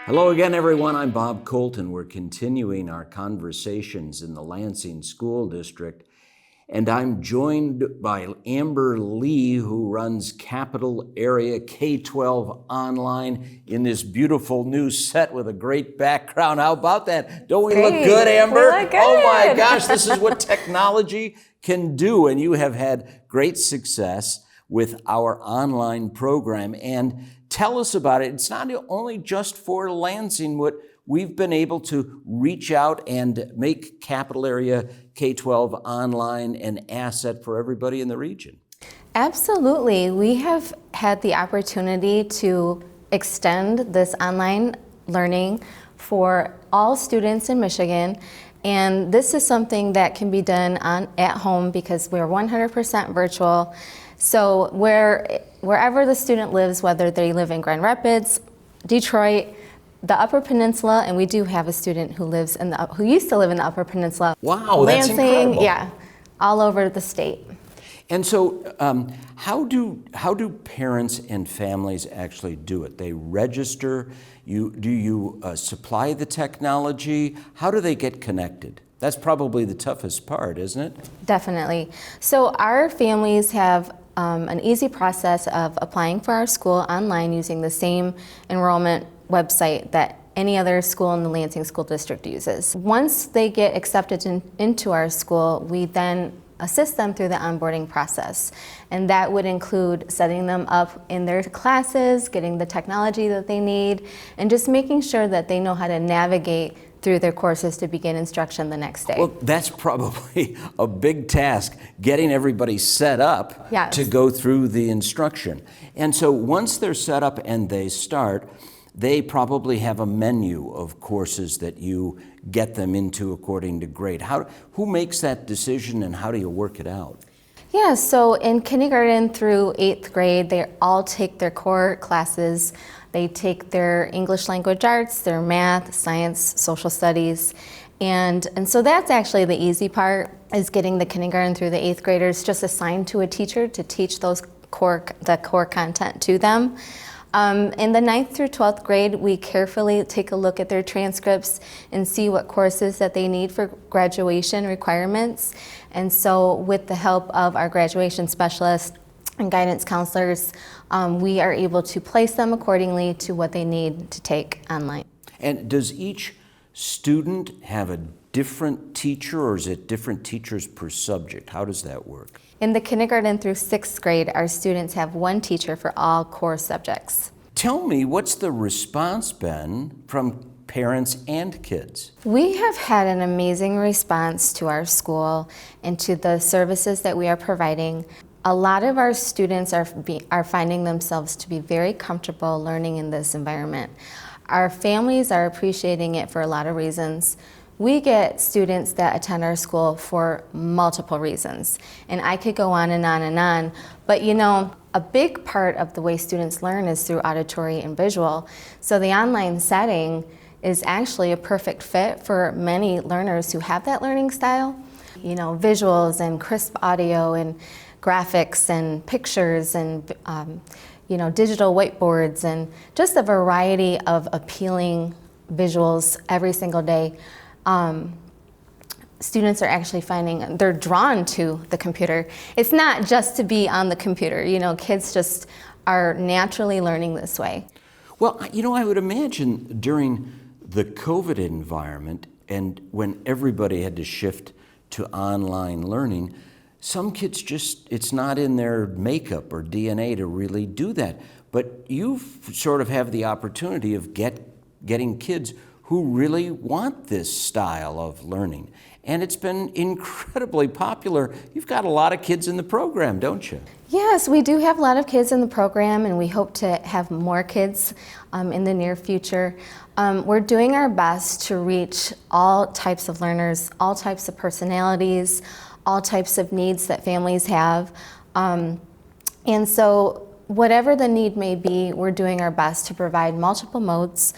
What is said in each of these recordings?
Hello again, everyone. I'm Bob Colton. We're continuing our conversations in the Lansing School District, and I'm joined by Amber Lee, who runs Capital Area K-12 Online in this beautiful new set with a great background. How about that? Don't we look good, Amber? We look good. Oh my gosh, this is what technology can do, and you have had great success with our online program. And tell us about it. It's not only just for Lansing, but we've been able to reach out and make Capital Area K-12 Online an asset for everybody in the region. Absolutely. We have had the opportunity to extend this online learning for all students in Michigan. And this is something that can be done at home because we're 100% virtual. So wherever the student lives, whether they live in Grand Rapids, Detroit, the Upper Peninsula, and we do have a student who used to live in the Upper Peninsula. Wow, that's Lansing, incredible. yeah, all over the state. And so how do parents and families actually do it? They register? Do you supply the technology? How do they get connected? That's probably the toughest part, isn't it? Definitely. So our families have an easy process of applying for our school online using the same enrollment website that any other school in the Lansing School District uses. Once they get accepted into our school, we then assist them through the onboarding process. And that would include setting them up in their classes, getting the technology that they need, and just making sure that they know how to navigate through their courses to begin instruction the next day. Well, that's probably a big task, getting everybody set up Yes. to go through the instruction. And so once they're set up and they start, they probably have a menu of courses that you get them into according to grade. Who makes that decision and how do you work it out? Yeah, so in kindergarten through 8th grade, they all take their core classes. They take their English language arts, their math, science, social studies. And so that's actually the easy part, is getting the kindergarten through the 8th graders just assigned to a teacher to teach the core content to them. In the 9th through 12th grade, we carefully take a look at their transcripts and see what courses that they need for graduation requirements. And so with the help of our graduation specialists and guidance counselors, we are able to place them accordingly to what they need to take online. And does each student have a different teacher, or is it different teachers per subject? How does that work? In the kindergarten through 6th grade, our students have one teacher for all core subjects. Tell me, what's the response been from parents and kids? We have had an amazing response to our school and to the services that we are providing. A lot of our students are finding themselves to be very comfortable learning in this environment. Our families are appreciating it for a lot of reasons. We get students that attend our school for multiple reasons, and I could go on and on and on, but you know, a big part of the way students learn is through auditory and visual. So the online setting is actually a perfect fit for many learners who have that learning style. You know, visuals and crisp audio and graphics and pictures and digital whiteboards and just a variety of appealing visuals every single day. Students are actually finding they're drawn to the computer. It's not just to be on the computer. You know, kids just are naturally learning this way. Well, you know, I would imagine during the COVID environment and when everybody had to shift to online learning, some kids it's not in their makeup or DNA to really do that. But you sort of have the opportunity of getting kids who really want this style of learning. And it's been incredibly popular. You've got a lot of kids in the program, don't you? Yes, we do have a lot of kids in the program, and we hope to have more kids in the near future. We're doing our best to reach all types of learners, all types of personalities, all types of needs that families have. And so whatever the need may be, we're doing our best to provide multiple modes.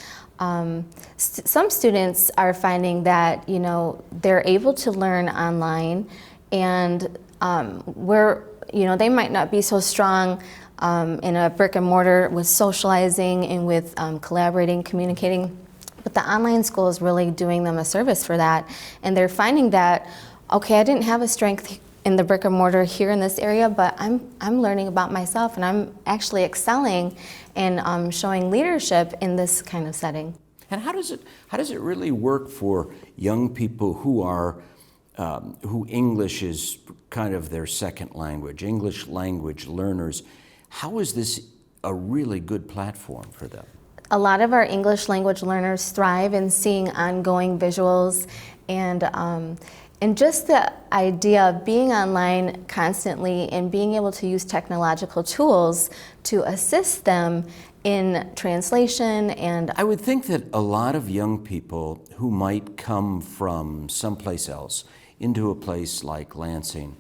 Some students are finding that, you know, they're able to learn online, and they might not be so strong in a brick and mortar with socializing and with collaborating, communicating. But the online school is really doing them a service for that. And they're finding that, okay, I didn't have a strength in the brick and mortar here in this area, but I'm learning about myself, and I'm actually excelling and showing leadership in this kind of setting. And how does it really work for young people who English is kind of their second language, English language learners? How is this a really good platform for them? A lot of our English language learners thrive in seeing ongoing visuals and just the idea of being online constantly and being able to use technological tools to assist them in translation. And I would think that a lot of young people who might come from someplace else into a place like Lansing,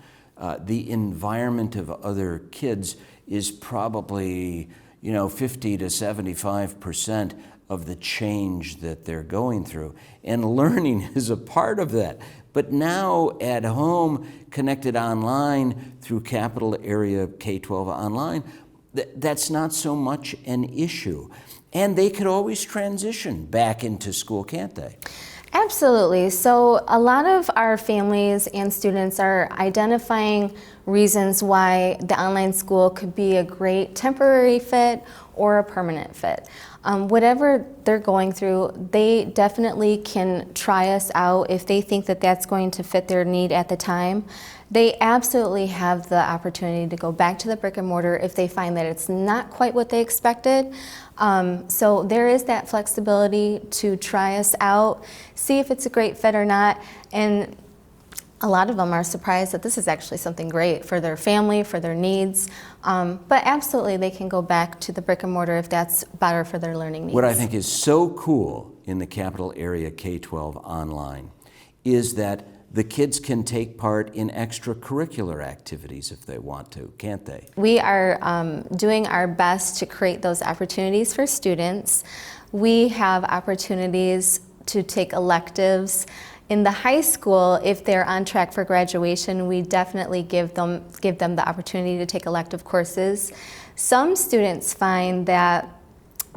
the environment of other kids is probably 50 to 75% of the change that they're going through. And learning is a part of that. But now at home, connected online through Capital Area K-12 Online, that's not so much an issue. And they could always transition back into school, can't they? Absolutely. So a lot of our families and students are identifying reasons why the online school could be a great temporary fit or a permanent fit. Whatever they're going through, they definitely can try us out if they think that that's going to fit their need at the time. They absolutely have the opportunity to go back to the brick and mortar if they find that it's not quite what they expected. So there is that flexibility to try us out, see if it's a great fit or not. And a lot of them are surprised that this is actually something great for their family, for their needs. But absolutely, they can go back to the brick and mortar if that's better for their learning needs. What I think is so cool in the Capital Area K-12 Online is that the kids can take part in extracurricular activities if they want to, can't they? We are doing our best to create those opportunities for students. We have opportunities to take electives. In the high school, if they're on track for graduation, we definitely give them the opportunity to take elective courses. Some students find that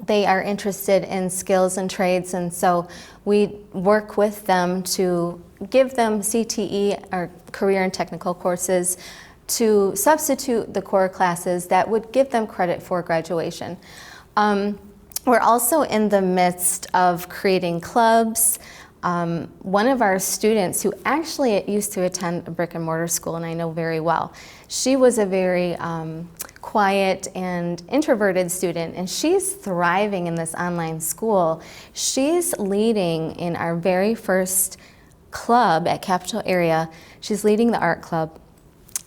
they are interested in skills and trades, and so we work with them to give them CTE, or career and technical courses, to substitute the core classes that would give them credit for graduation. We're also in the midst of creating clubs. One of our students who actually used to attend a brick and mortar school, and I know very well, she was a very quiet and introverted student, and she's thriving in this online school. She's leading in our very first club at Capital Area. She's leading the art club,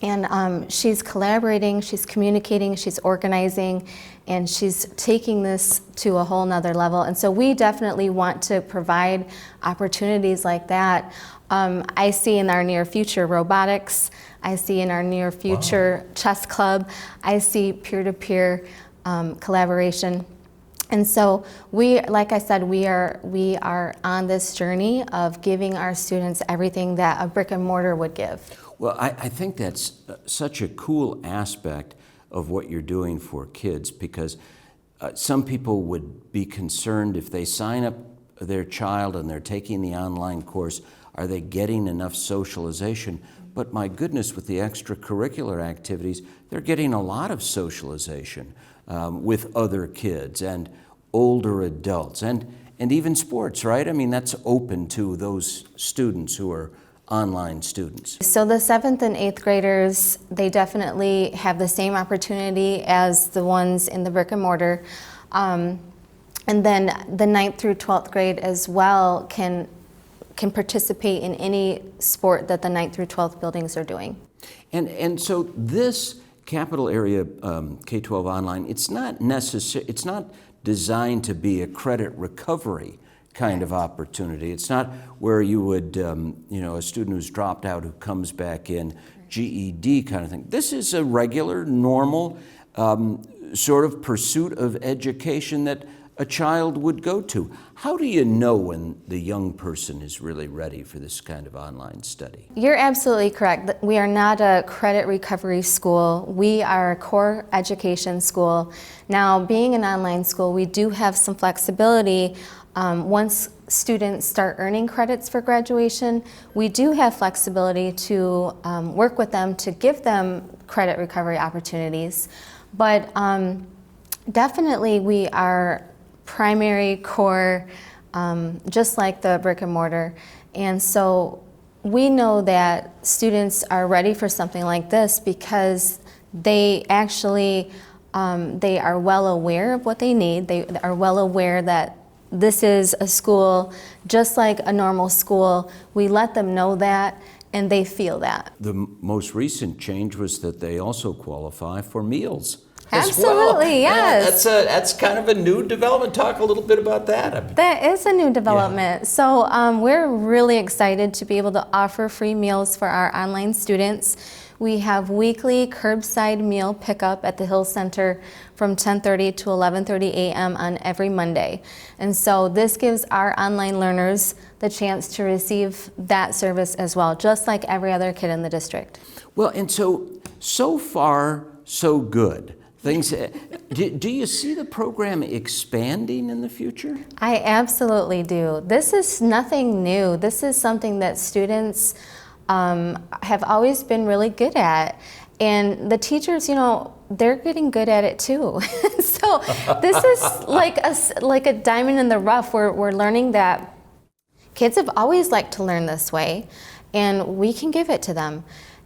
and she's collaborating, she's communicating, she's organizing, and she's taking this to a whole nother level. And so we definitely want to provide opportunities like that. I see in our near future robotics. I see in our near future chess club. I see peer-to-peer collaboration. And so we, like I said, we are on this journey of giving our students everything that a brick and mortar would give. Well, I think that's such a cool aspect of what you're doing for kids, because some people would be concerned if they sign up their child and they're taking the online course, are they getting enough socialization? But my goodness, with the extracurricular activities, they're getting a lot of socialization with other kids and older adults and even sports, right? I mean, that's open to those students who are online students. So the 7th and 8th graders, they definitely have the same opportunity as the ones in the brick and mortar. And then the 9th through 12th grade as well can participate in any sport that the 9th through 12th buildings are doing. And so this Capital Area K-12 Online, it's not designed to be a credit recovery kind of opportunity. It's not where you would, a student who's dropped out who comes back in, GED kind of thing. This is a regular, normal sort of pursuit of education that a child would go to. How do you know when the young person is really ready for this kind of online study? You're absolutely correct. We are not a credit recovery school. We are a core education school. Now, being an online school, we do have some flexibility. Once students start earning credits for graduation, we do have flexibility to work with them to give them credit recovery opportunities. But definitely we are primary core, just like the brick and mortar. And so we know that students are ready for something like this because they actually, they are well aware of what they need. They are well aware that this is a school just like a normal school. We let them know that, and they feel that. The most recent change was that they also qualify for meals. Absolutely, yes. Yeah, that's kind of a new development. Talk a little bit about that. That is a new development. Yeah. So we're really excited to be able to offer free meals for our online students. We have weekly curbside meal pickup at the Hill Center from 10:30 to 11:30 a.m. on every Monday. And so this gives our online learners the chance to receive that service as well, just like every other kid in the district. Well, and so far, so good. Things. Do you see the program expanding in the future? I absolutely do. This is nothing new. This is something that students have always been really good at. And the teachers, you know, they're getting good at it too. So this is like a diamond in the rough. We're learning that kids have always liked to learn this way, and we can give it to them.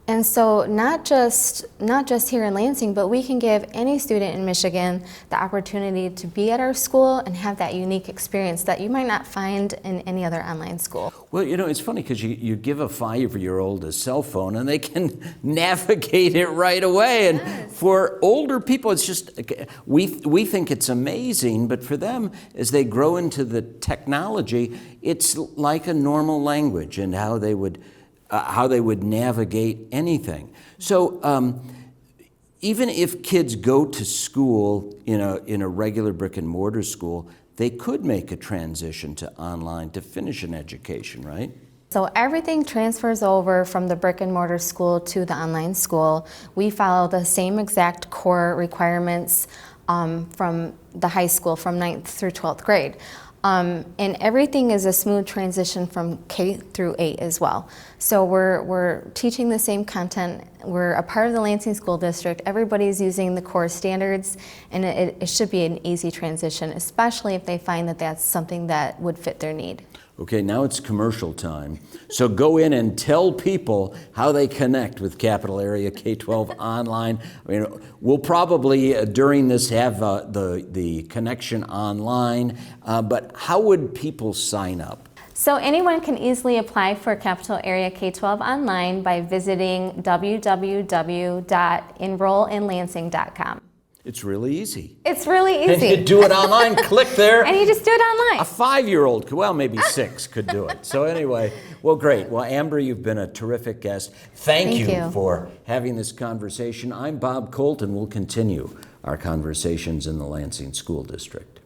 And so not just here in Lansing, but we can give any student in Michigan the opportunity to be at our school and have that unique experience that you might not find in any other online school. Well, you know, it's funny because you give a 5-year-old a cell phone and they can navigate it right away. And yes. For older people, it's just, we think it's amazing, but for them, as they grow into the technology, it's like a normal language and how they would navigate anything. So even if kids go to school in a regular brick and mortar school, they could make a transition to online to finish an education, right? So everything transfers over from the brick and mortar school to the online school. We follow the same exact core requirements from the high school, from 9th through 12th grade. And everything is a smooth transition from K through 8 as well. So we're teaching the same content. We're a part of the Lansing School District. Everybody's using the core standards, and it should be an easy transition, especially if they find that that's something that would fit their need. Okay, now it's commercial time. So go in and tell people how they connect with Capital Area K-12 online. I mean, we'll probably during this have the connection online, but how would people sign up? So anyone can easily apply for Capital Area K-12 online by visiting www.enrollinlansing.com. It's really easy. It's really easy. And you do it online, click there. And you just do it online. A 5-year-old, well, maybe 6 could do it. So anyway, well, great. Well, Amber, you've been a terrific guest. Thank you for having this conversation. I'm Bob Colt, and we'll continue our conversations in the Lansing School District.